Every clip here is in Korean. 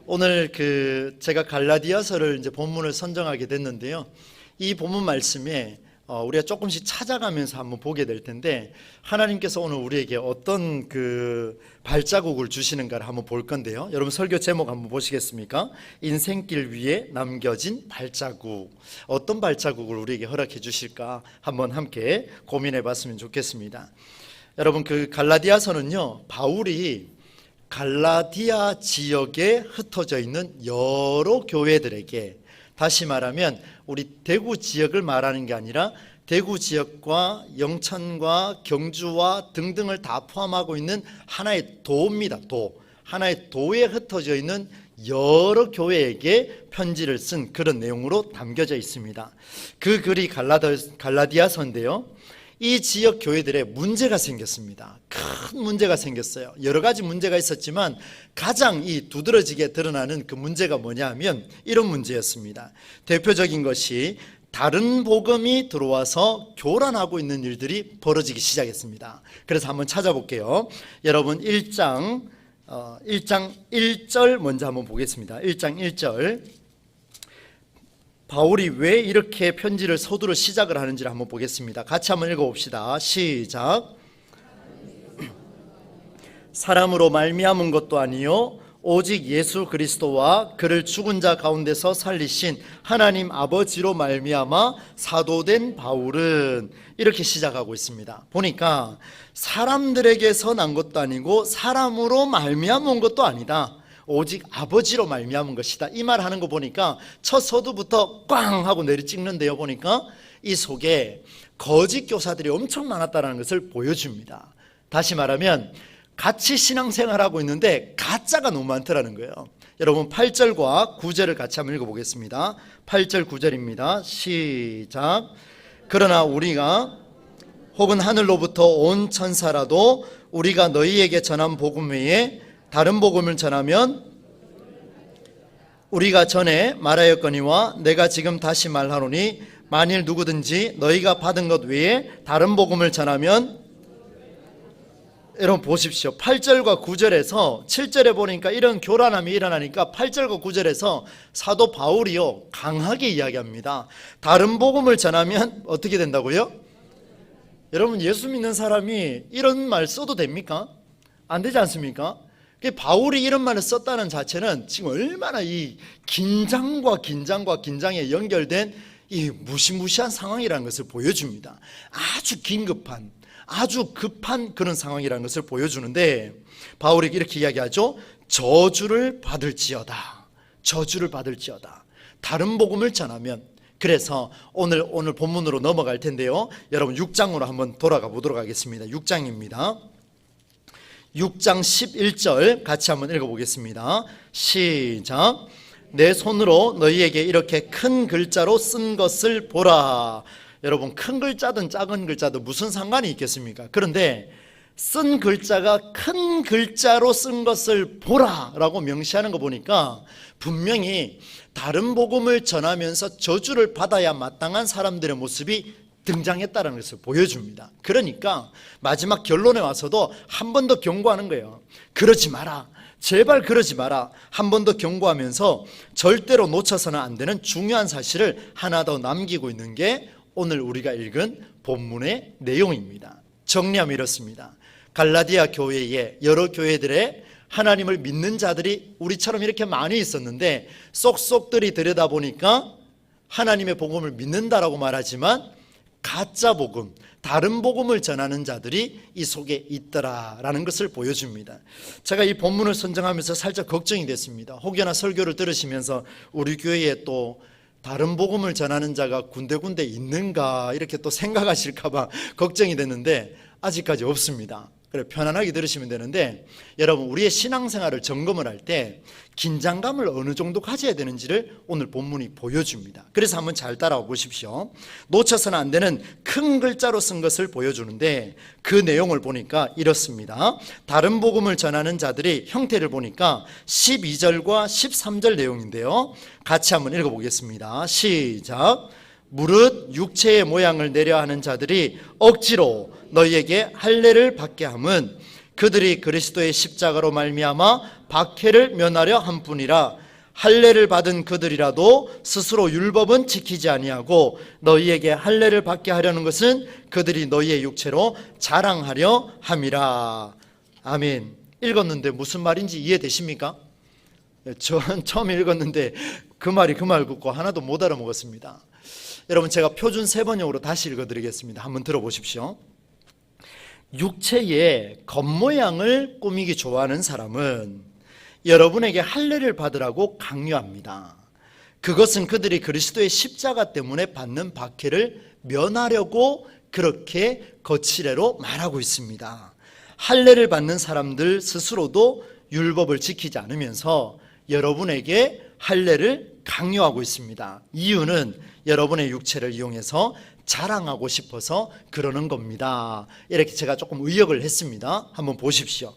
오늘 제가 갈라디아서를 이제 본문을 선정하게 됐는데요. 이 본문 말씀에 우리가 조금씩 찾아가면서 한번 보게 될 텐데, 하나님께서 오늘 우리에게 어떤 발자국을 주시는가를 한번 볼 건데요. 여러분 설교 제목 한번 보시겠습니까? 인생길 위에 남겨진 발자국. 어떤 발자국을 우리에게 허락해 주실까 한번 함께 고민해 봤으면 좋겠습니다. 여러분 갈라디아서는요, 바울이 갈라디아 지역에 흩어져 있는 여러 교회들에게, 다시 말하면 우리 대구 지역을 말하는 게 아니라 대구 지역과 영천과 경주와 등등을 다 포함하고 있는 하나의 도입니다. 하나의 도에 흩어져 있는 여러 교회에게 편지를 쓴 그런 내용으로 담겨져 있습니다. 그 글이 갈라디아서인데요, 이 지역 교회들에 문제가 생겼습니다. 큰 문제가 생겼어요. 여러 가지 문제가 있었지만 가장 이 두드러지게 드러나는 그 문제가 뭐냐 하면 이런 문제였습니다. 대표적인 것이 다른 복음이 들어와서 교란하고 있는 일들이 벌어지기 시작했습니다. 그래서 한번 찾아볼게요. 여러분 1장 1절 먼저 한번 보겠습니다. 1장 1절, 바울이 왜 이렇게 편지를 서두르 시작을 하는지를 한번 보겠습니다. 같이 한번 읽어봅시다. 시작. 사람으로 말미암은 것도 아니요 오직 예수 그리스도와 그를 죽은 자 가운데서 살리신 하나님 아버지로 말미암아 사도된 바울은, 이렇게 시작하고 있습니다. 보니까 사람들에게서 난 것도 아니고 사람으로 말미암은 것도 아니다, 오직 아버지로 말미암은 것이다, 이 말 하는 거 보니까 첫 서두부터 꽝 하고 내리 찍는데요, 보니까 이 속에 거짓 교사들이 엄청 많았다는 것을 보여줍니다. 다시 말하면 같이 신앙생활하고 있는데 가짜가 너무 많더라는 거예요. 여러분 8절과 9절을 같이 한번 읽어보겠습니다. 8절 9절입니다. 시작. 그러나 우리가 혹은 하늘로부터 온 천사라도 우리가 너희에게 전한 복음 외에 다른 복음을 전하면 우리가 전에 말하였거니와 내가 지금 다시 말하노니 만일 누구든지 너희가 받은 것 외에 다른 복음을 전하면, 여러분 보십시오. 8절과 9절에서 7절에 보니까 이런 교란함이 일어나니까 8절과 9절에서 사도 바울이요 강하게 이야기합니다. 다른 복음을 전하면 어떻게 된다고요? 여러분 예수 믿는 사람이 이런 말 써도 됩니까? 안 되지 않습니까? 바울이 이런 말을 썼다는 자체는 지금 얼마나 이 긴장에 연결된 이 무시무시한 상황이라는 것을 보여줍니다. 아주 긴급한, 아주 급한 그런 상황이라는 것을 보여주는데, 바울이 이렇게 이야기하죠. 저주를 받을지어다, 저주를 받을지어다, 다른 복음을 전하면. 그래서 오늘 본문으로 넘어갈 텐데요, 여러분 6장으로 한번 돌아가 보도록 하겠습니다. 6장입니다. 6장 11절 같이 한번 읽어보겠습니다. 시작. 내 손으로 너희에게 이렇게 큰 글자로 쓴 것을 보라. 여러분 큰 글자든 작은 글자든 무슨 상관이 있겠습니까? 그런데 쓴 글자가 큰 글자로 쓴 것을 보라 라고 명시하는 거 보니까 분명히 다른 복음을 전하면서 저주를 받아야 마땅한 사람들의 모습이 등장했다는 것을 보여줍니다. 그러니까 마지막 결론에 와서도 한 번 더 경고하는 거예요. 그러지 마라, 제발 그러지 마라. 한 번 더 경고하면서 절대로 놓쳐서는 안 되는 중요한 사실을 하나 더 남기고 있는 게 오늘 우리가 읽은 본문의 내용입니다. 정리하면 이렇습니다. 갈라디아 교회에 여러 교회들의 하나님을 믿는 자들이 우리처럼 이렇게 많이 있었는데, 쏙쏙들이 들여다보니까 하나님의 복음을 믿는다라고 말하지만 가짜 복음, 다른 복음을 전하는 자들이 이 속에 있더라라는 것을 보여줍니다. 제가 이 본문을 선정하면서 살짝 걱정이 됐습니다. 혹여나 설교를 들으시면서 우리 교회에 또 다른 복음을 전하는 자가 군데군데 있는가 이렇게 또 생각하실까 봐 걱정이 됐는데 아직까지 없습니다. 그래 편안하게 들으시면 되는데, 여러분 우리의 신앙생활을 점검을 할 때 긴장감을 어느 정도 가져야 되는지를 오늘 본문이 보여줍니다. 그래서 한번 잘 따라와 보십시오. 놓쳐서는 안 되는 큰 글자로 쓴 것을 보여주는데, 그 내용을 보니까 이렇습니다. 다른 복음을 전하는 자들의 형태를 보니까 12절과 13절 내용인데요, 같이 한번 읽어보겠습니다. 시작. 무릇 육체의 모양을 내려 하는 자들이 억지로 너희에게 할례를 받게 함은 그들이 그리스도의 십자가로 말미암아 박해를 면하려 한 뿐이라. 할례를 받은 그들이라도 스스로 율법은 지키지 아니하고 너희에게 할례를 받게 하려는 것은 그들이 너희의 육체로 자랑하려 함이라. 아멘. 읽었는데 무슨 말인지 이해되십니까? 전 처음 읽었는데 그 말이 그 말 듣고 하나도 못 알아먹었습니다. 여러분, 제가 표준 3번역으로 다시 읽어드리겠습니다. 한번 들어보십시오. 육체의 겉모양을 꾸미기 좋아하는 사람은 여러분에게 할례를 받으라고 강요합니다. 그것은 그들이 그리스도의 십자가 때문에 받는 박해를 면하려고 그렇게 거칠애로 말하고 있습니다. 할례를 받는 사람들 스스로도 율법을 지키지 않으면서 여러분에게 할례를 강요하고 있습니다. 이유는 여러분의 육체를 이용해서 자랑하고 싶어서 그러는 겁니다. 이렇게 제가 조금 의역을 했습니다. 한번 보십시오.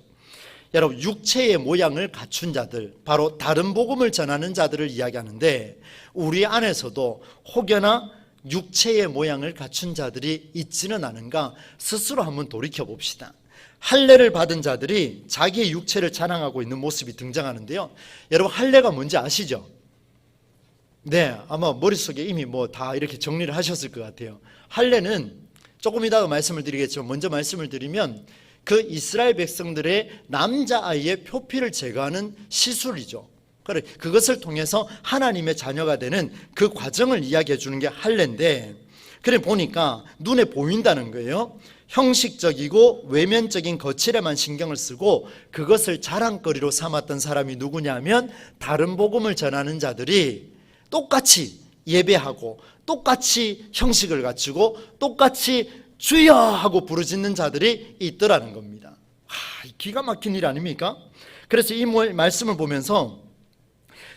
여러분, 육체의 모양을 갖춘 자들, 바로 다른 복음을 전하는 자들을 이야기하는데, 우리 안에서도 혹여나 육체의 모양을 갖춘 자들이 있지는 않은가 스스로 한번 돌이켜 봅시다. 할례를 받은 자들이 자기의 육체를 자랑하고 있는 모습이 등장하는데요. 여러분, 할례가 뭔지 아시죠? 네, 아마 머릿속에 이미 다 이렇게 정리를 하셨을 것 같아요. 할례는 조금 이따가 말씀을 드리겠지만, 먼저 말씀을 드리면 그 이스라엘 백성들의 남자아이의 표피를 제거하는 시술이죠. 그것을 통해서 하나님의 자녀가 되는 그 과정을 이야기해 주는 게 할례인데, 그래 보니까 눈에 보인다는 거예요. 형식적이고 외면적인 거칠에만 신경을 쓰고 그것을 자랑거리로 삼았던 사람이 누구냐면, 다른 복음을 전하는 자들이 똑같이 예배하고 똑같이 형식을 갖추고 똑같이 주여 하고 부르짖는 자들이 있더라는 겁니다. 기가 막힌 일 아닙니까? 그래서 이 말씀을 보면서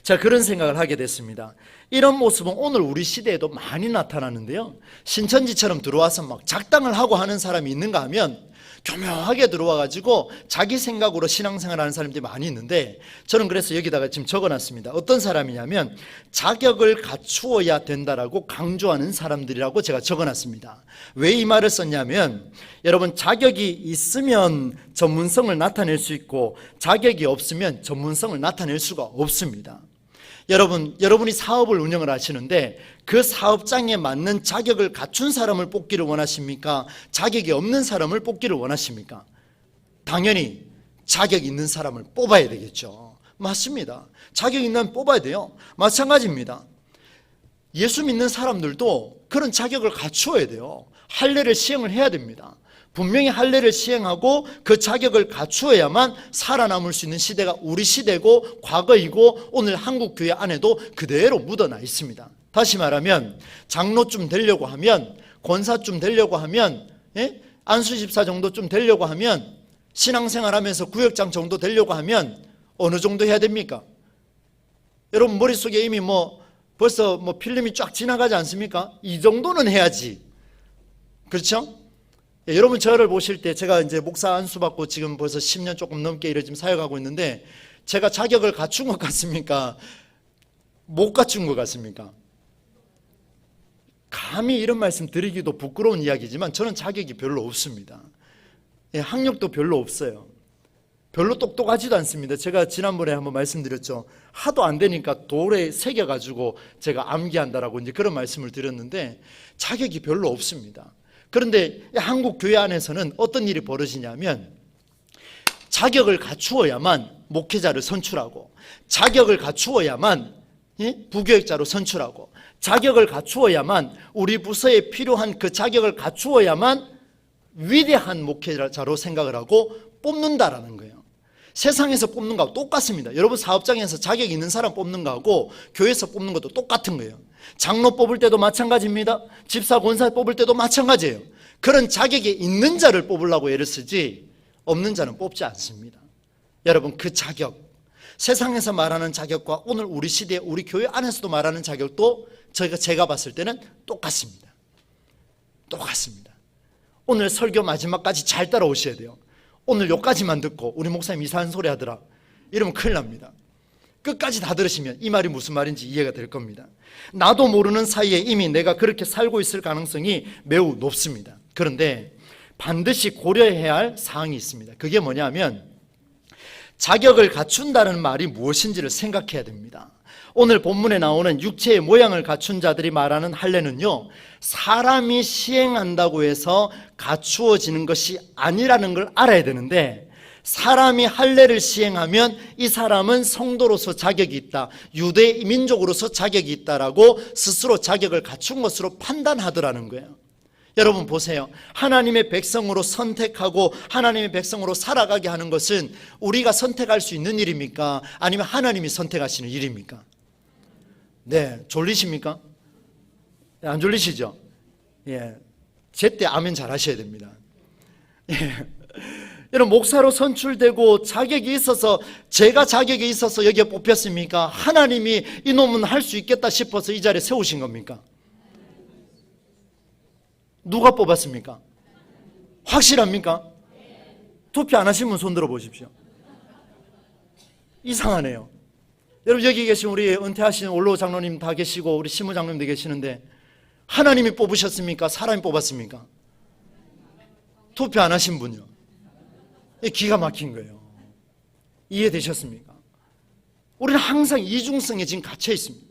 제가 그런 생각을 하게 됐습니다. 이런 모습은 오늘 우리 시대에도 많이 나타나는데요. 신천지처럼 들어와서 막 작당을 하고 하는 사람이 있는가 하면 교묘하게 들어와가지고 자기 생각으로 신앙생활하는 사람들이 많이 있는데, 저는 그래서 여기다가 지금 적어놨습니다. 어떤 사람이냐면 자격을 갖추어야 된다라고 강조하는 사람들이라고 제가 적어놨습니다. 왜 이 말을 썼냐면, 여러분, 자격이 있으면 전문성을 나타낼 수 있고 자격이 없으면 전문성을 나타낼 수가 없습니다. 여러분이 사업을 운영을 하시는데 그 사업장에 맞는 자격을 갖춘 사람을 뽑기를 원하십니까? 자격이 없는 사람을 뽑기를 원하십니까? 당연히 자격 있는 사람을 뽑아야 되겠죠. 맞습니다. 자격 있는 사람 뽑아야 돼요. 마찬가지입니다. 예수 믿는 사람들도 그런 자격을 갖추어야 돼요. 할례를 시행을 해야 됩니다. 분명히 할례를 시행하고 그 자격을 갖추어야만 살아남을 수 있는 시대가 우리 시대고 과거이고 오늘 한국 교회 안에도 그대로 묻어나 있습니다. 다시 말하면 장로쯤 되려고 하면, 권사쯤 되려고 하면, 안수집사 정도쯤 되려고 하면, 신앙생활하면서 구역장 정도 되려고 하면 어느 정도 해야 됩니까? 여러분 머릿속에 이미 벌써 필름이 쫙 지나가지 않습니까? 이 정도는 해야지. 그렇죠? 여러분 저를 보실 때, 제가 이제 목사 안수 받고 지금 벌써 10년 조금 넘게 이래 지금 사역하고 있는데, 제가 자격을 갖춘 것 같습니까? 못 갖춘 것 같습니까? 감히 이런 말씀 드리기도 부끄러운 이야기지만 저는 자격이 별로 없습니다. 학력도 별로 없어요. 별로 똑똑하지도 않습니다. 제가 지난번에 한번 말씀드렸죠. 하도 안 되니까 돌에 새겨가지고 제가 암기한다라고 이제 그런 말씀을 드렸는데 자격이 별로 없습니다. 그런데 한국 교회 안에서는 어떤 일이 벌어지냐면, 자격을 갖추어야만 목회자를 선출하고, 자격을 갖추어야만 부교역자로 선출하고, 자격을 갖추어야만 우리 부서에 필요한 그 자격을 갖추어야만 위대한 목회자로 생각을 하고 뽑는다라는 거예요. 세상에서 뽑는 거하고 똑같습니다. 여러분 사업장에서 자격 있는 사람 뽑는 거하고 교회에서 뽑는 것도 똑같은 거예요. 장로 뽑을 때도 마찬가지입니다. 집사 권사 뽑을 때도 마찬가지예요. 그런 자격이 있는 자를 뽑으려고 애를 쓰지 없는 자는 뽑지 않습니다. 여러분 그 자격, 세상에서 말하는 자격과 오늘 우리 시대 우리 교회 안에서도 말하는 자격도 제가 봤을 때는 똑같습니다. 똑같습니다. 오늘 설교 마지막까지 잘 따라오셔야 돼요. 오늘 여기까지만 듣고 우리 목사님 이상한 소리 하더라 이러면 큰일 납니다. 끝까지 다 들으시면 이 말이 무슨 말인지 이해가 될 겁니다. 나도 모르는 사이에 이미 내가 그렇게 살고 있을 가능성이 매우 높습니다. 그런데 반드시 고려해야 할 사항이 있습니다. 그게 뭐냐면 자격을 갖춘다는 말이 무엇인지를 생각해야 됩니다. 오늘 본문에 나오는 육체의 모양을 갖춘 자들이 말하는 할례는요, 사람이 시행한다고 해서 갖추어지는 것이 아니라는 걸 알아야 되는데, 사람이 할례를 시행하면 이 사람은 성도로서 자격이 있다, 유대 민족으로서 자격이 있다라고 스스로 자격을 갖춘 것으로 판단하더라는 거예요. 여러분 보세요. 하나님의 백성으로 선택하고 하나님의 백성으로 살아가게 하는 것은 우리가 선택할 수 있는 일입니까? 아니면 하나님이 선택하시는 일입니까? 네, 졸리십니까? 안 졸리시죠? 예, 제때 아멘 잘 하셔야 됩니다. 예. 여러분, 목사로 선출되고 자격이 있어서, 제가 자격이 있어서 여기에 뽑혔습니까? 하나님이 이놈은 할 수 있겠다 싶어서 이 자리에 세우신 겁니까? 누가 뽑았습니까? 확실합니까? 투표 안 하신 분 손 들어 보십시오. 이상하네요. 여러분, 여기 계신 우리 은퇴하신 원로 장로님 다 계시고 우리 시무 장로님도 계시는데, 하나님이 뽑으셨습니까? 사람이 뽑았습니까? 투표 안 하신 분요. 기가 막힌 거예요. 이해되셨습니까? 우리는 항상 이중성에 지금 갇혀 있습니다.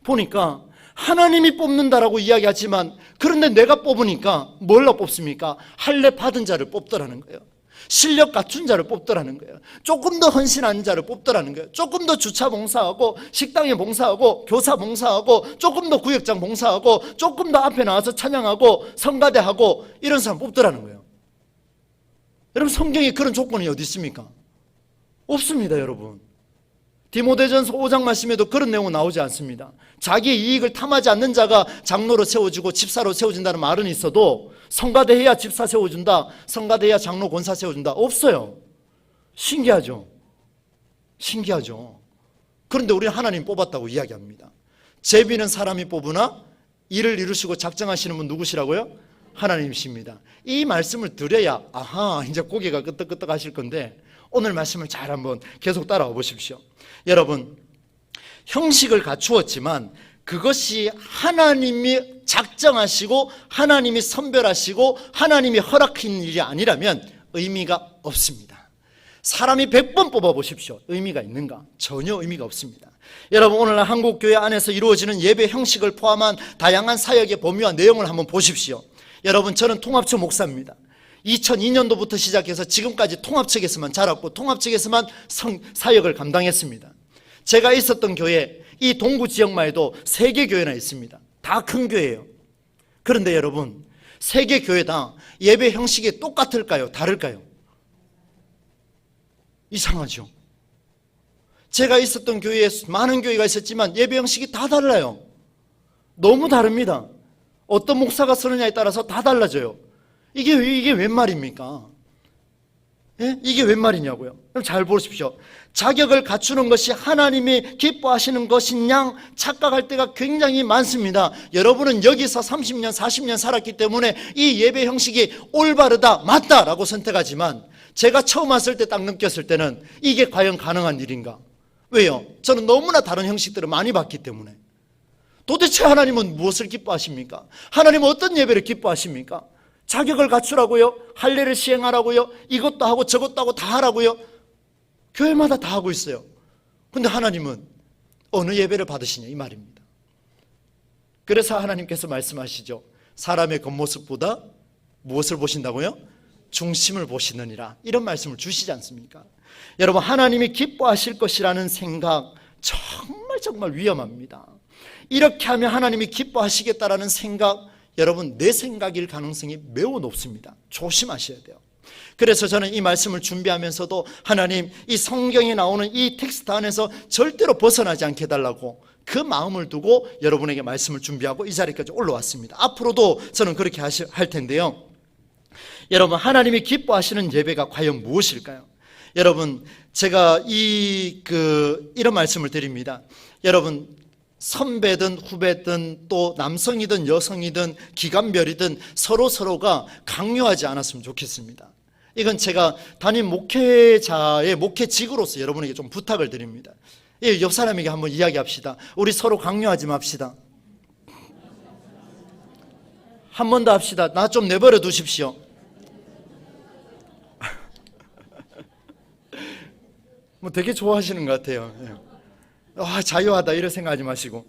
보니까 하나님이 뽑는다라고 이야기하지만, 그런데 내가 뽑으니까 뭘로 뽑습니까? 할례 받은 자를 뽑더라는 거예요. 실력 갖춘 자를 뽑더라는 거예요. 조금 더 헌신하는 자를 뽑더라는 거예요. 조금 더 주차 봉사하고 식당에 봉사하고 교사 봉사하고 조금 더 구역장 봉사하고 조금 더 앞에 나와서 찬양하고 성가대하고 이런 사람 뽑더라는 거예요. 여러분, 성경에 그런 조건이 어디 있습니까? 없습니다. 여러분, 디모데전서 5장 말씀에도 그런 내용은 나오지 않습니다. 자기의 이익을 탐하지 않는 자가 장로로 세워지고 집사로 세워진다는 말은 있어도, 성가대해야 집사 세워준다, 성가대해야 장로 권사 세워준다, 없어요. 신기하죠? 신기하죠? 그런데 우리는 하나님 뽑았다고 이야기합니다. 제비는 사람이 뽑으나 일을 이루시고 작정하시는 분 누구시라고요? 하나님이십니다. 이 말씀을 들어야 아하, 이제 고개가 끄덕끄덕 하실 건데, 오늘 말씀을 잘 한번 계속 따라와 보십시오. 여러분, 형식을 갖추었지만 그것이 하나님이 작정하시고 하나님이 선별하시고 하나님이 허락한 일이 아니라면 의미가 없습니다. 사람이 100번 뽑아보십시오. 의미가 있는가? 전혀 의미가 없습니다. 여러분, 오늘날 한국교회 안에서 이루어지는 예배 형식을 포함한 다양한 사역의 범위와 내용을 한번 보십시오. 여러분, 저는 통합처 목사입니다. 2002년도부터 시작해서 지금까지 통합측에서만 자랐고 통합측에서만 사역을 감당했습니다. 제가 있었던 교회, 이 동구 지역만 해도 3개 교회나 있습니다. 다 큰 교회예요. 그런데 여러분, 3개 교회 다 예배 형식이 똑같을까요? 다를까요? 이상하죠? 제가 있었던 교회에 많은 교회가 있었지만 예배 형식이 다 달라요. 너무 다릅니다. 어떤 목사가 쓰느냐에 따라서 다 달라져요. 이게 웬 말입니까? 예? 이게 웬 말이냐고요? 그럼 잘 보십시오. 자격을 갖추는 것이 하나님이 기뻐하시는 것이냐 착각할 때가 굉장히 많습니다. 여러분은 여기서 30년, 40년 살았기 때문에 이 예배 형식이 올바르다, 맞다라고 선택하지만, 제가 처음 왔을 때 딱 느꼈을 때는 이게 과연 가능한 일인가? 왜요? 저는 너무나 다른 형식들을 많이 봤기 때문에. 도대체 하나님은 무엇을 기뻐하십니까? 하나님은 어떤 예배를 기뻐하십니까? 자격을 갖추라고요? 할례를 시행하라고요? 이것도 하고 저것도 하고 다 하라고요? 교회마다 다 하고 있어요. 근데 하나님은 어느 예배를 받으시냐 이 말입니다. 그래서 하나님께서 말씀하시죠. 사람의 겉모습보다 무엇을 보신다고요? 중심을 보시느니라, 이런 말씀을 주시지 않습니까? 여러분, 하나님이 기뻐하실 것이라는 생각 정말 위험합니다. 이렇게 하면 하나님이 기뻐하시겠다라는 생각, 여러분, 내 생각일 가능성이 매우 높습니다. 조심하셔야 돼요. 그래서 저는 이 말씀을 준비하면서도 하나님, 이 성경에 나오는 이 텍스트 안에서 절대로 벗어나지 않게 해달라고 그 마음을 두고 여러분에게 말씀을 준비하고 이 자리까지 올라왔습니다. 앞으로도 저는 그렇게 할 텐데요. 여러분, 하나님이 기뻐하시는 예배가 과연 무엇일까요? 여러분, 제가 이런 말씀을 드립니다. 여러분, 선배든 후배든 또 남성이든 여성이든 기간별이든 서로가 강요하지 않았으면 좋겠습니다. 이건 제가 담임 목회자의 목회직으로서 여러분에게 좀 부탁을 드립니다. 옆 사람에게 한번 이야기합시다. 우리 서로 강요하지 맙시다. 한 번 더 합시다. 나 좀 내버려 두십시오. 뭐 되게 좋아하시는 것 같아요. 자유하다 이런 생각하지 마시고.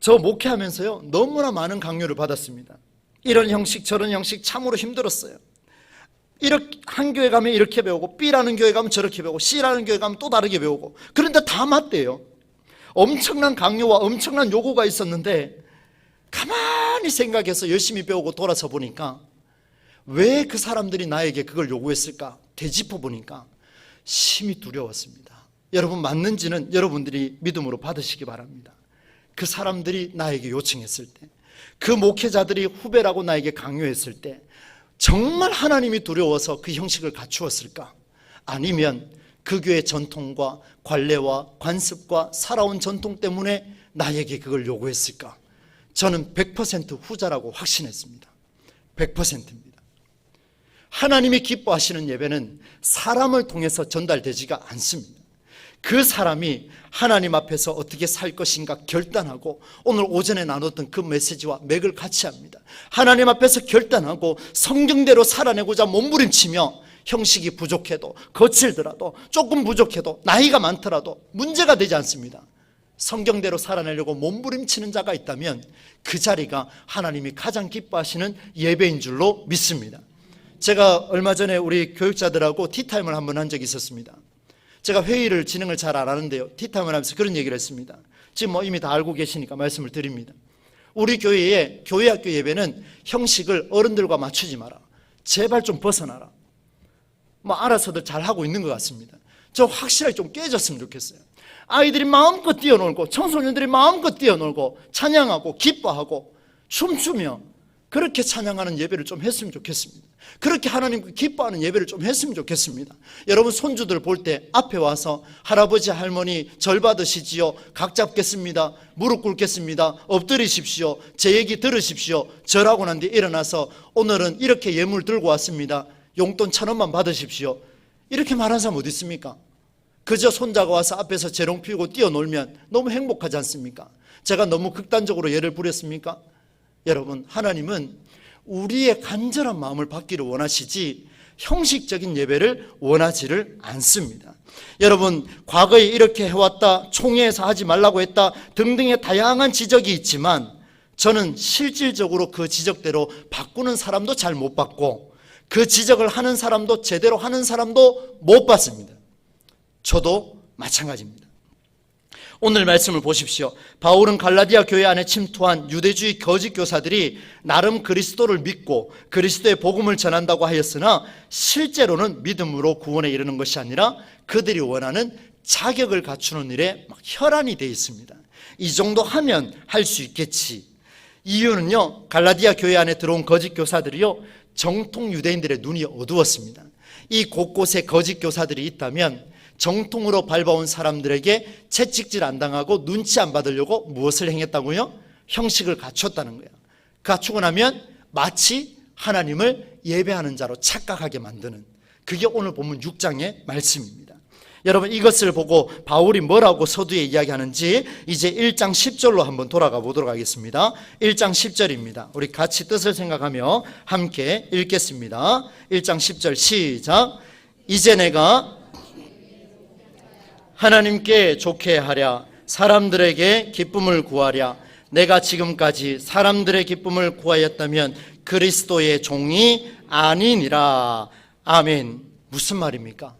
저 목회하면서요 너무나 많은 강요를 받았습니다. 이런 형식 저런 형식 참으로 힘들었어요. 이렇게 한 교회 가면 이렇게 배우고, B라는 교회 가면 저렇게 배우고, C라는 교회 가면 또 다르게 배우고, 그런데 다 맞대요. 엄청난 강요와 엄청난 요구가 있었는데 가만히 생각해서 열심히 배우고 돌아서 보니까 왜 그 사람들이 나에게 그걸 요구했을까 되짚어 보니까 심히 두려웠습니다. 여러분, 맞는지는 여러분들이 믿음으로 받으시기 바랍니다. 그 사람들이 나에게 요청했을 때, 그 목회자들이 후배라고 나에게 강요했을 때 정말 하나님이 두려워서 그 형식을 갖추었을까? 아니면 그 교회의 전통과 관례와 관습과 살아온 전통 때문에 나에게 그걸 요구했을까? 저는 100% 후자라고 확신했습니다. 100%입니다. 하나님이 기뻐하시는 예배는 사람을 통해서 전달되지가 않습니다. 그 사람이 하나님 앞에서 어떻게 살 것인가 결단하고, 오늘 오전에 나눴던 그 메시지와 맥을 같이 합니다. 하나님 앞에서 결단하고 성경대로 살아내고자 몸부림치며 형식이 부족해도, 거칠더라도, 조금 부족해도, 나이가 많더라도 문제가 되지 않습니다. 성경대로 살아내려고 몸부림치는 자가 있다면 그 자리가 하나님이 가장 기뻐하시는 예배인 줄로 믿습니다. 제가 얼마 전에 우리 교육자들하고 티타임을 한번 한 적이 있었습니다. 제가 회의를 진행을 잘 안 하는데요, 티타임을 하면서 그런 얘기를 했습니다. 지금 뭐 이미 다 알고 계시니까 말씀을 드립니다. 우리 교회의 교회학교 예배는 형식을 어른들과 맞추지 마라. 제발 좀 벗어나라. 뭐 알아서들 잘하고 있는 것 같습니다. 저 확실하게 좀 깨졌으면 좋겠어요. 아이들이 마음껏 뛰어놀고, 청소년들이 마음껏 뛰어놀고, 찬양하고 기뻐하고 춤추며 그렇게 찬양하는 예배를 좀 했으면 좋겠습니다. 그렇게 하나님 기뻐하는 예배를 좀 했으면 좋겠습니다. 여러분, 손주들 볼 때 앞에 와서 할아버지 할머니 절 받으시지요, 각 잡겠습니다, 무릎 꿇겠습니다, 엎드리십시오, 제 얘기 들으십시오, 절하고 난 뒤에 일어나서 오늘은 이렇게 예물 들고 왔습니다, 용돈 1,000원만 받으십시오, 이렇게 말하는 사람 어디 있습니까? 그저 손자가 와서 앞에서 재롱 피우고 뛰어놀면 너무 행복하지 않습니까? 제가 너무 극단적으로 예를 부렸습니까? 여러분, 하나님은 우리의 간절한 마음을 받기를 원하시지 형식적인 예배를 원하지를 않습니다. 여러분, 과거에 이렇게 해왔다, 총회에서 하지 말라고 했다 등등의 다양한 지적이 있지만 저는 실질적으로 그 지적대로 바꾸는 사람도 잘 못 받고, 그 지적을 하는 사람도 제대로 하는 사람도 못 받습니다. 저도 마찬가지입니다. 오늘 말씀을 보십시오. 바울은 갈라디아 교회 안에 침투한 유대주의 거짓 교사들이 나름 그리스도를 믿고 그리스도의 복음을 전한다고 하였으나 실제로는 믿음으로 구원에 이르는 것이 아니라 그들이 원하는 자격을 갖추는 일에 막 혈안이 되어 있습니다. 이 정도 하면 할 수 있겠지. 이유는요, 갈라디아 교회 안에 들어온 거짓 교사들이요, 정통 유대인들의 눈이 어두웠습니다. 이 곳곳에 거짓 교사들이 있다면 정통으로 밟아온 사람들에게 채찍질 안 당하고 눈치 안 받으려고 무엇을 행했다고요? 형식을 갖췄다는 거예요. 갖추고 나면 마치 하나님을 예배하는 자로 착각하게 만드는, 그게 오늘 본문 6장의 말씀입니다. 여러분, 이것을 보고 바울이 뭐라고 서두에 이야기하는지 이제 1장 10절로 한번 돌아가 보도록 하겠습니다. 1장 10절입니다. 우리 같이 뜻을 생각하며 함께 읽겠습니다. 1장 10절 시작. 이제 내가 하나님께 좋게 하랴, 사람들에게 기쁨을 구하랴. 내가 지금까지 사람들의 기쁨을 구하였다면 그리스도의 종이 아니니라. 아멘. 무슨 말입니까?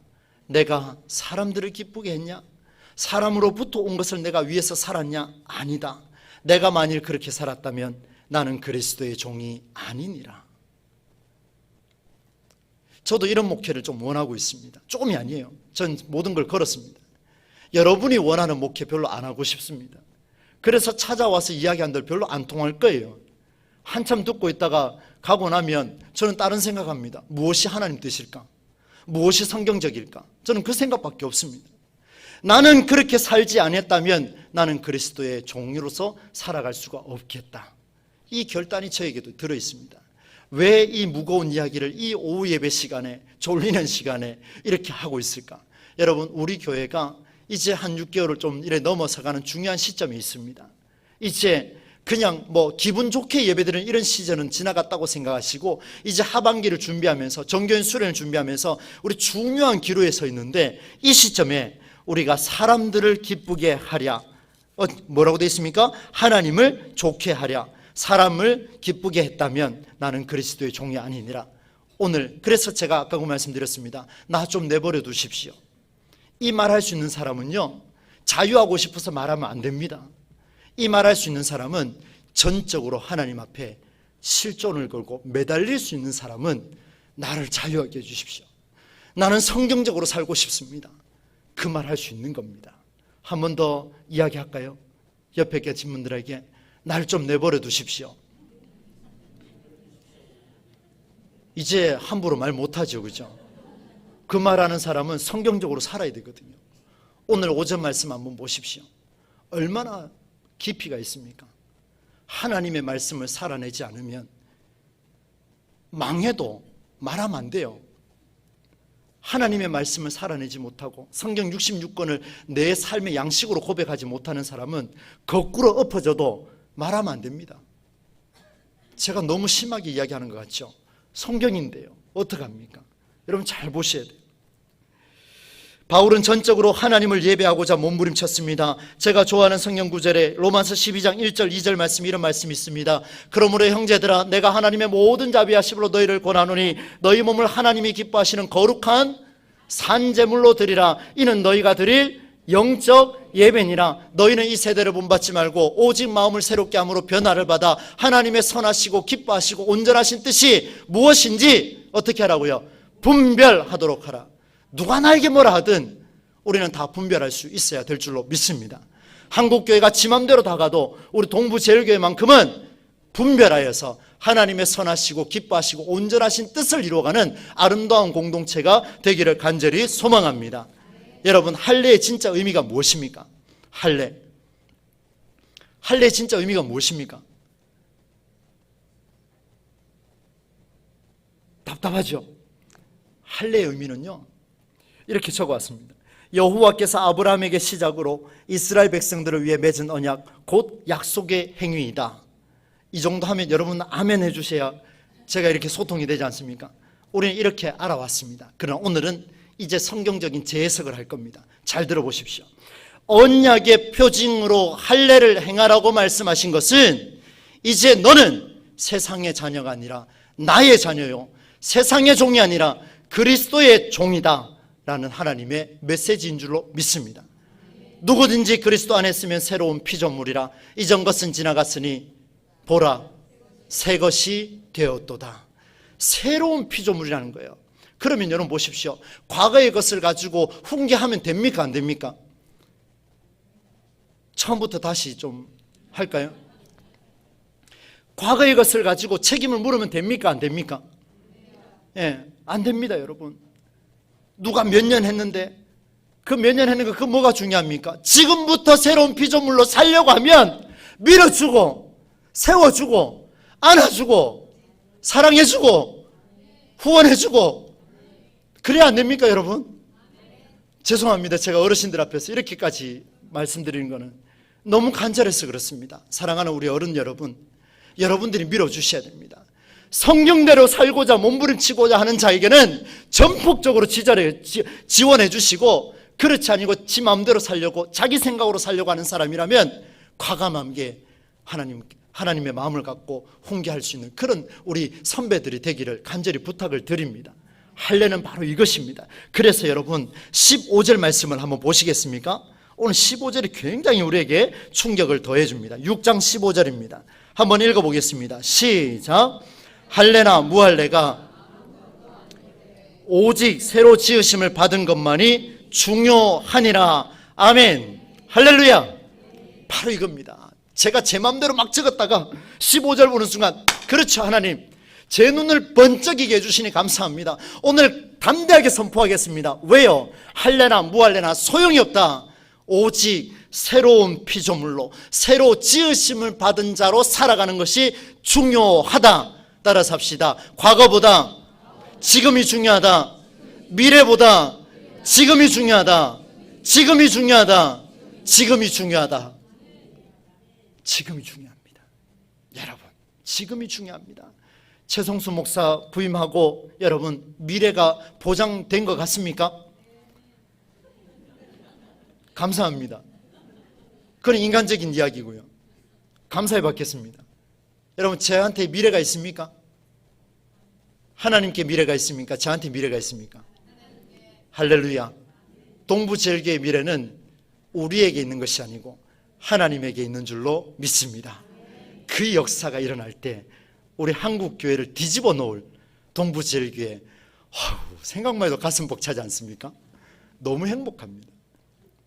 내가 사람들을 기쁘게 했냐? 사람으로부터 온 것을 내가 위해서 살았냐? 아니다. 내가 만일 그렇게 살았다면 나는 그리스도의 종이 아니니라. 저도 이런 목회를 좀 원하고 있습니다. 조금이 아니에요. 전 모든 걸 걸었습니다. 여러분이 원하는 목회 별로 안 하고 싶습니다. 그래서 찾아와서 이야기한들 별로 안 통할 거예요. 한참 듣고 있다가 가고 나면 저는 다른 생각합니다. 무엇이 하나님 뜻일까? 무엇이 성경적일까? 저는 그 생각밖에 없습니다. 나는 그렇게 살지 않았다면 나는 그리스도의 종으로서 살아갈 수가 없겠다. 이 결단이 저에게도 들어있습니다. 왜 이 무거운 이야기를 이 오후 예배 시간에, 졸리는 시간에 이렇게 하고 있을까? 여러분, 우리 교회가 이제 한 6개월을 좀 이래 넘어서가는 중요한 시점이 있습니다. 이제 그냥 뭐 기분 좋게 예배드리는 이런 시즌은 지나갔다고 생각하시고 이제 하반기를 준비하면서 정교인 수련을 준비하면서 우리 중요한 기로에 서 있는데 이 시점에 우리가 사람들을 기쁘게 하랴, 뭐라고 되어 있습니까? 하나님을 좋게 하랴. 사람을 기쁘게 했다면 나는 그리스도의 종이 아니니라. 오늘 그래서 제가 아까 그 말씀드렸습니다. 나 좀 내버려 두십시오. 이 말할 수 있는 사람은요, 자유하고 싶어서 말하면 안 됩니다. 이 말할 수 있는 사람은 전적으로 하나님 앞에 실존을 걸고 매달릴 수 있는 사람은 나를 자유하게 해주십시오. 나는 성경적으로 살고 싶습니다. 그 말 할 수 있는 겁니다. 한 번 더 이야기할까요? 옆에 계신 분들에게 날 좀 내버려 두십시오. 이제 함부로 말 못하죠, 그죠? 그 말하는 사람은 성경적으로 살아야 되거든요. 오늘 오전 말씀 한번 보십시오. 얼마나 깊이가 있습니까? 하나님의 말씀을 살아내지 않으면 망해도 말하면 안 돼요. 하나님의 말씀을 살아내지 못하고 성경 66권을 내 삶의 양식으로 고백하지 못하는 사람은 거꾸로 엎어져도 말하면 안 됩니다. 제가 너무 심하게 이야기하는 것 같죠? 성경인데요. 어떡합니까? 여러분 잘 보셔야 돼요. 바울은 전적으로 하나님을 예배하고자 몸부림쳤습니다. 제가 좋아하는 성경 구절에 로마서 12장 1절 2절 말씀, 이런 말씀이 있습니다. 그러므로 형제들아, 내가 하나님의 모든 자비하심으로 너희를 권하노니 너희 몸을 하나님이 기뻐하시는 거룩한 산제물로 드리라. 이는 너희가 드릴 영적 예배니라. 너희는 이 세대를 본받지 말고 오직 마음을 새롭게 함으로 변화를 받아 하나님의 선하시고 기뻐하시고 온전하신 뜻이 무엇인지 어떻게 하라고요? 분별하도록 하라. 누가 나에게 뭐라 하든 우리는 다 분별할 수 있어야 될 줄로 믿습니다. 한국교회가 지 맘대로 다가도 우리 동부제일교회만큼은 분별하여서 하나님의 선하시고 기뻐하시고 온전하신 뜻을 이루어가는 아름다운 공동체가 되기를 간절히 소망합니다. 여러분, 할례의 진짜 의미가 무엇입니까? 할례의 진짜 의미가 무엇입니까? 답답하죠? 할례의 의미는요, 이렇게 적어왔습니다. 여호와께서 아브라함에게 시작으로 이스라엘 백성들을 위해 맺은 언약, 곧 약속의 행위이다. 이 정도 하면 여러분 아멘 해주셔야 제가 이렇게 소통이 되지 않습니까? 우리는 이렇게 알아왔습니다. 그러나 오늘은 이제 성경적인 재해석을 할 겁니다. 잘 들어보십시오. 언약의 표징으로 할례를 행하라고 말씀하신 것은 이제 너는 세상의 자녀가 아니라 나의 자녀요, 세상의 종이 아니라 그리스도의 종이다 라는 하나님의 메시지인 줄로 믿습니다. 누구든지 그리스도 안에 있으면 새로운 피조물이라. 이전 것은 지나갔으니 보라 새 것이 되었도다. 새로운 피조물이라는 거예요. 그러면 여러분 보십시오. 과거의 것을 가지고 훈계하면 됩니까? 안 됩니까? 처음부터 다시 좀 할까요? 과거의 것을 가지고 책임을 물으면 됩니까? 안 됩니까? 예, 안 됩니다, 여러분. 누가 몇 년 했는데 그 몇 년 했는 거 그 뭐가 중요합니까? 지금부터 새로운 피조물로 살려고 하면 밀어주고 세워주고 안아주고 사랑해주고 후원해주고 그래야 안 됩니까, 여러분? 죄송합니다. 제가 어르신들 앞에서 이렇게까지 말씀드리는 거는 너무 간절해서 그렇습니다. 사랑하는 우리 어른 여러분, 여러분들이 밀어주셔야 됩니다. 성경대로 살고자 몸부림치고자 하는 자에게는 전폭적으로 지원해 주시고, 그렇지 아니고 지 마음대로 살려고 자기 생각으로 살려고 하는 사람이라면 과감하게 하나님의 마음을 갖고 훈계할 수 있는 그런 우리 선배들이 되기를 간절히 부탁을 드립니다. 할례는 바로 이것입니다. 그래서 여러분 15절 말씀을 한번 보시겠습니까? 오늘 15절이 굉장히 우리에게 충격을 더해줍니다. 6장 15절입니다. 한번 읽어보겠습니다. 시작. 할례나 무할례가 오직 새로 지으심을 받은 것만이 중요하니라. 아멘. 할렐루야. 바로 이겁니다. 제가 제 마음대로 막 적었다가 15절 보는 순간, 그렇죠, 하나님 제 눈을 번쩍이게 해주시니 감사합니다. 오늘 담대하게 선포하겠습니다. 왜요? 할례나 무할례나 소용이 없다. 오직 새로운 피조물로 새로 지으심을 받은 자로 살아가는 것이 중요하다. 따라서 합시다. 과거보다 지금이 중요하다. 미래보다 지금이 중요하다. 지금이 중요하다. 지금이 중요하다. 지금이 중요합니다. 여러분, 지금이 중요합니다. 최성수 목사 부임하고 여러분 미래가 보장된 것 같습니까? 감사합니다. 그건 인간적인 이야기고요. 감사해 받겠습니다. 여러분, 저한테 미래가 있습니까? 하나님께 미래가 있습니까? 저한테 미래가 있습니까? 할렐루야. 동부제일교회의 미래는 우리에게 있는 것이 아니고 하나님에게 있는 줄로 믿습니다. 그 역사가 일어날 때 우리 한국교회를 뒤집어 놓을 동부제일교회, 생각만 해도 가슴 벅차지 않습니까? 너무 행복합니다.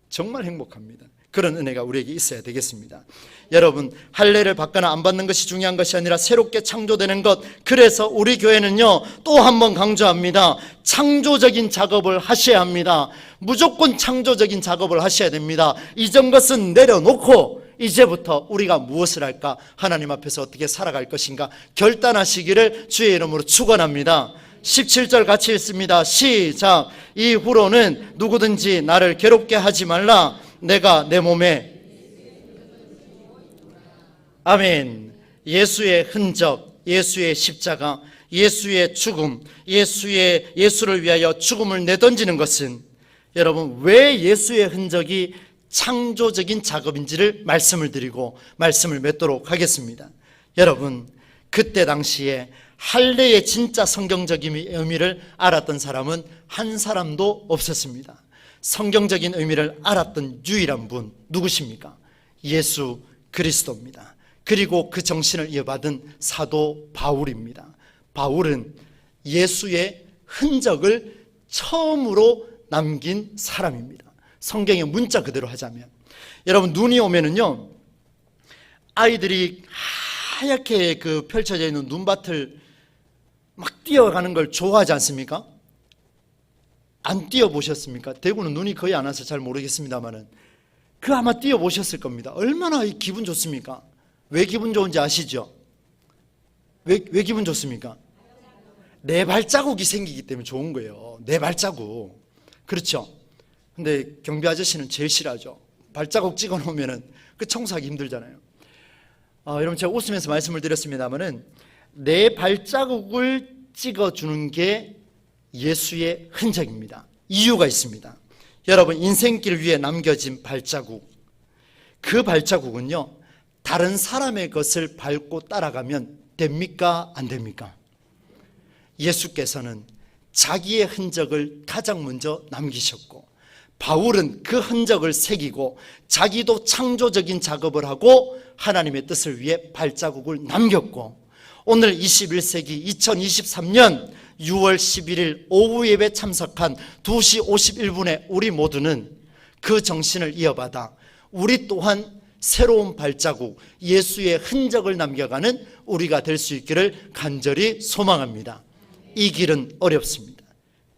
정말 행복합니다. 그런 은혜가 우리에게 있어야 되겠습니다. 여러분, 할례를 받거나 안 받는 것이 중요한 것이 아니라 새롭게 창조되는 것. 그래서 우리 교회는요, 또 한 번 강조합니다. 창조적인 작업을 하셔야 합니다. 무조건 창조적인 작업을 하셔야 됩니다. 이전 것은 내려놓고 이제부터 우리가 무엇을 할까? 하나님 앞에서 어떻게 살아갈 것인가? 결단하시기를 주의 이름으로 축원합니다. 17절 같이 읽습니다. 시작. 이후로는 누구든지 나를 괴롭게 하지 말라. 내가 내 몸에, 아멘. 예수의 흔적, 예수의 십자가, 예수의 죽음, 예수를 위하여 죽음을 내던지는 것은, 여러분, 왜 예수의 흔적이 창조적인 작업인지를 말씀을 드리고 말씀을 맺도록 하겠습니다. 여러분, 그때 당시에 할례의 진짜 성경적인 의미를 알았던 사람은 한 사람도 없었습니다. 성경적인 의미를 알았던 유일한 분 누구십니까? 예수 그리스도입니다. 그리고 그 정신을 이어받은 사도 바울입니다. 바울은 예수의 흔적을 처음으로 남긴 사람입니다. 성경의 문자 그대로 하자면, 여러분, 눈이 오면은요, 아이들이 하얗게 그 펼쳐져 있는 눈밭을 막 뛰어가는 걸 좋아하지 않습니까? 안 뛰어보셨습니까? 대구는 눈이 거의 안 와서 잘 모르겠습니다만은 그 아마 뛰어보셨을 겁니다. 얼마나 기분 좋습니까? 왜 기분 좋은지 아시죠? 왜 기분 좋습니까? 내 발자국이 생기기 때문에 좋은 거예요. 내 발자국. 그렇죠? 근데 경비 아저씨는 제일 싫어하죠. 발자국 찍어 놓으면은 그 청소하기 힘들잖아요. 여러분, 제가 웃으면서 말씀을 드렸습니다만은 내 발자국을 찍어 주는 게 예수의 흔적입니다. 이유가 있습니다. 여러분, 인생길 위에 남겨진 발자국, 그 발자국은요, 다른 사람의 것을 밟고 따라가면 됩니까? 안 됩니까? 예수께서는 자기의 흔적을 가장 먼저 남기셨고, 바울은 그 흔적을 새기고 자기도 창조적인 작업을 하고 하나님의 뜻을 위해 발자국을 남겼고, 오늘 21세기 2023년 6월 11일 오후 예배 참석한 2시 51분에 우리 모두는 그 정신을 이어받아 우리 또한 새로운 발자국, 예수의 흔적을 남겨가는 우리가 될 수 있기를 간절히 소망합니다. 이 길은 어렵습니다.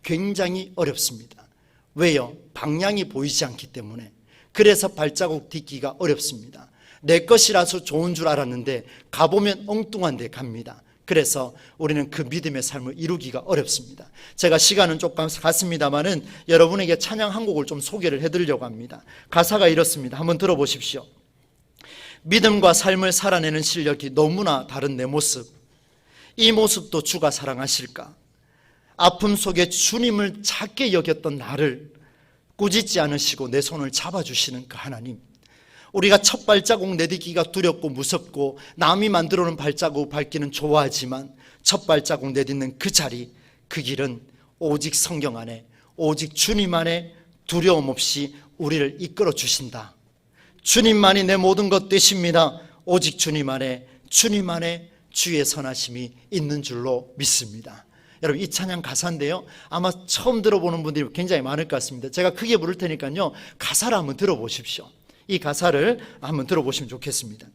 굉장히 어렵습니다. 왜요? 방향이 보이지 않기 때문에. 그래서 발자국 딛기가 어렵습니다. 내 것이라서 좋은 줄 알았는데 가보면 엉뚱한 데 갑니다. 그래서 우리는 그 믿음의 삶을 이루기가 어렵습니다. 제가 시간은 조금 갔습니다만은 여러분에게 찬양 한 곡을 좀 소개를 해드리려고 합니다. 가사가 이렇습니다. 한번 들어보십시오. 믿음과 삶을 살아내는 실력이 너무나 다른 내 모습, 이 모습도 주가 사랑하실까? 아픔 속에 주님을 작게 여겼던 나를 꾸짖지 않으시고 내 손을 잡아주시는 그 하나님, 우리가 첫 발자국 내딛기가 두렵고 무섭고 남이 만들어놓은 발자국 밟기는 좋아하지만 첫 발자국 내딛는 그 자리, 그 길은 오직 성경 안에, 오직 주님 안에 두려움 없이 우리를 이끌어 주신다. 주님만이 내 모든 것 되십니다. 오직 주님 안에 주의 선하심이 있는 줄로 믿습니다. 여러분, 이 찬양 가사인데요, 아마 처음 들어보는 분들이 굉장히 많을 것 같습니다. 제가 크게 부를 테니까요, 가사를 한번 들어보십시오. 이 가사를 한번 들어보시면 좋겠습니다.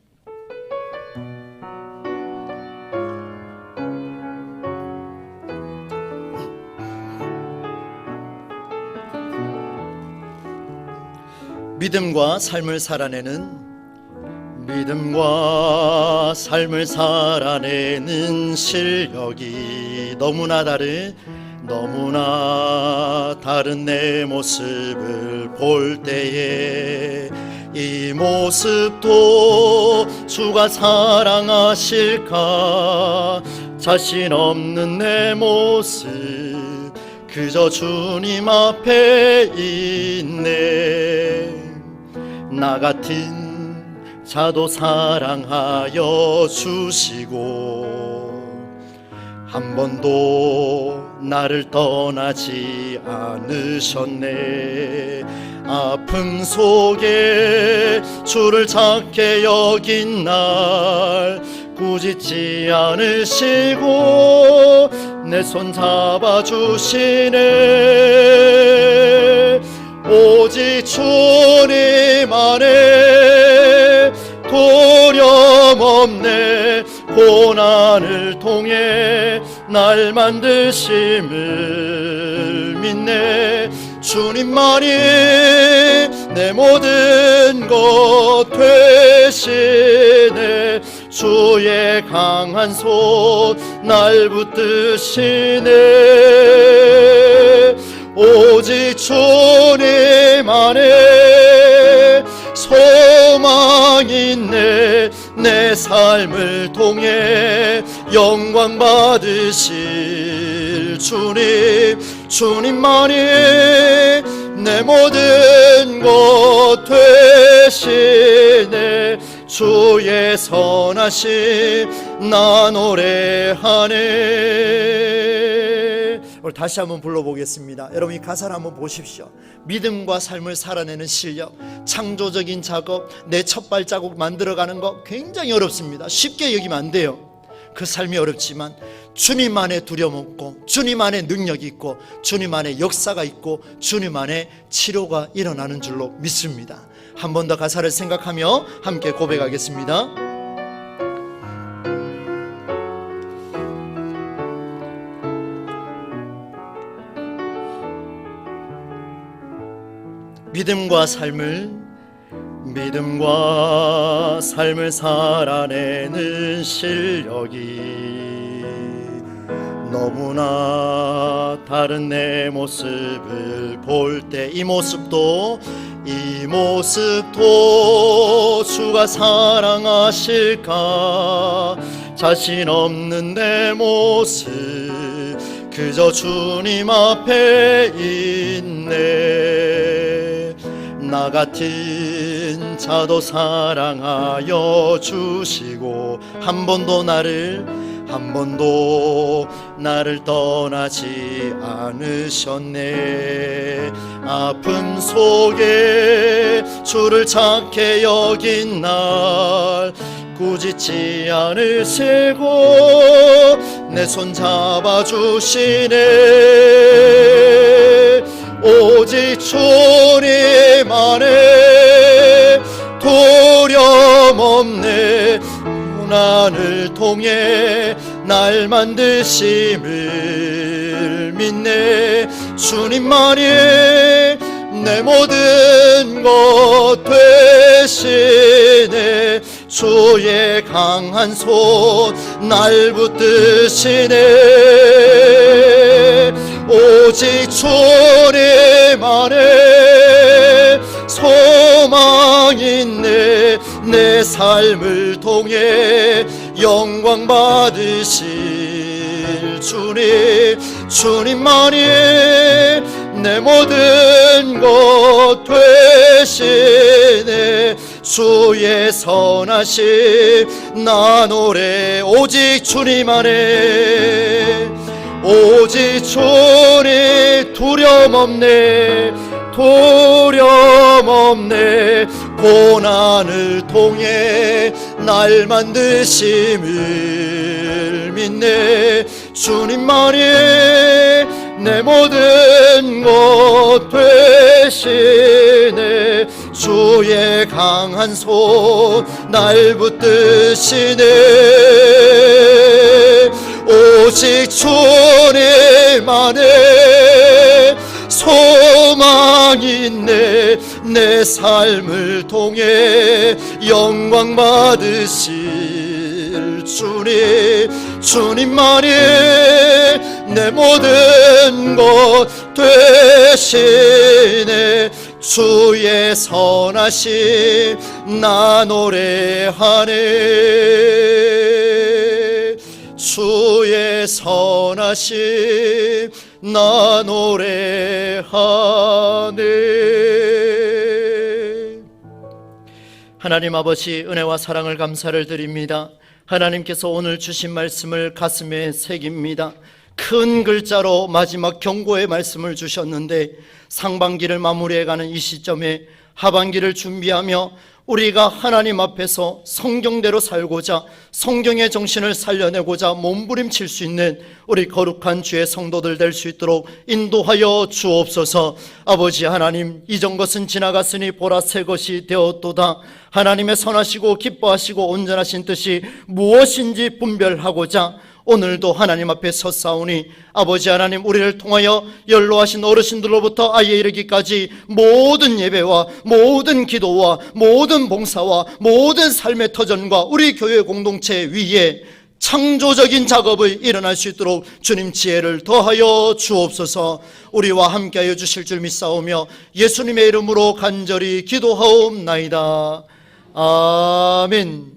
믿음과 삶을 살아내는 실력이 너무나 다른 내 모습을 볼 때에 이 모습도 주가 사랑하실까? 자신 없는 내 모습 그저 주님 앞에 있네. 나 같은 자도 사랑하여 주시고 한 번도 나를 떠나지 않으셨네. 아픔 속에 주를 작게 여긴 날 꾸짖지 않으시고 내 손 잡아주시네. 오직 주님 안에 두려움 없네. 고난을 통해 날 만드심을 믿네. 주님만이 내 모든 것 되시네. 주의 강한 손 날 붙드시네. 오직 주님 안에 소망 있네. 내 삶을 통해 영광 받으실 주님, 주님만이 내 모든 것 되시네. 주의 선하심 나 노래하네. 오늘 다시 한번 불러보겠습니다. 여러분 이 가사를 한번 보십시오. 믿음과 삶을 살아내는 실력, 창조적인 작업, 내 첫 발자국 만들어가는 거 굉장히 어렵습니다. 쉽게 여기면 안 돼요. 그 삶이 어렵지만 주님 안에 두려움 없고 주님 안에 능력이 있고 주님 안에 역사가 있고 주님 안에 치료가 일어나는 줄로 믿습니다. 한 번 더 가사를 생각하며 함께 고백하겠습니다. 믿음과 삶을 살아내는 실력이 너무나 다른 내 모습을 볼 때 이 모습도 주가 사랑하실까? 자신 없는 내 모습 그저 주님 앞에 있네. 나 같은 자도 사랑하여 주시고 한 번도 나를 떠나지 않으셨네. 아픔 속에 주를 작게 여긴 날 꾸짖지 않으시고 내 손 잡아주시네. 오직 주님 안에 두려움 없네. 고난을 통해 날 만드심을 믿네. 주님만이 내 모든 것 되시네. 주의 강한 손 날 붙드시네. 오직 주님 안에 소망 있네. 내 삶을 통해 영광 받으실 주님, 주님만이 내 모든 것 되시네. 주의 선하심 나 노래. 오직 주님 안에 오직 주님 두려움 없네. 두려움 없네. 고난을 통해 날 만드심을 믿네. 주님만이 내 모든 것 되시네. 주의 강한 손 날 붙드시네. 오직 주님 안에 소망 있네. 내 삶을 통해 영광 받으실 주님, 주님만이 내 모든 것 되시네. 주의 선하심 나 노래하네. 주의 선하심 나 노래하네. 하나님 아버지, 은혜와 사랑을 감사를 드립니다. 하나님께서 오늘 주신 말씀을 가슴에 새깁니다. 큰 글자로 마지막 경고의 말씀을 주셨는데, 상반기를 마무리해가는 이 시점에 하반기를 준비하며 우리가 하나님 앞에서 성경대로 살고자, 성경의 정신을 살려내고자 몸부림칠 수 있는 우리 거룩한 주의 성도들 될 수 있도록 인도하여 주옵소서. 아버지 하나님, 이전 것은 지나갔으니 보라 새 것이 되었도다. 하나님의 선하시고 기뻐하시고 온전하신 뜻이 무엇인지 분별하고자 오늘도 하나님 앞에 섰사오니, 아버지 하나님, 우리를 통하여 연로하신 어르신들로부터 아이에 이르기까지 모든 예배와 모든 기도와 모든 봉사와 모든 삶의 터전과 우리 교회 공동체 위에 창조적인 작업을 일어날 수 있도록 주님 지혜를 더하여 주옵소서. 우리와 함께하여 주실 줄 믿사오며 예수님의 이름으로 간절히 기도하옵나이다. 아멘.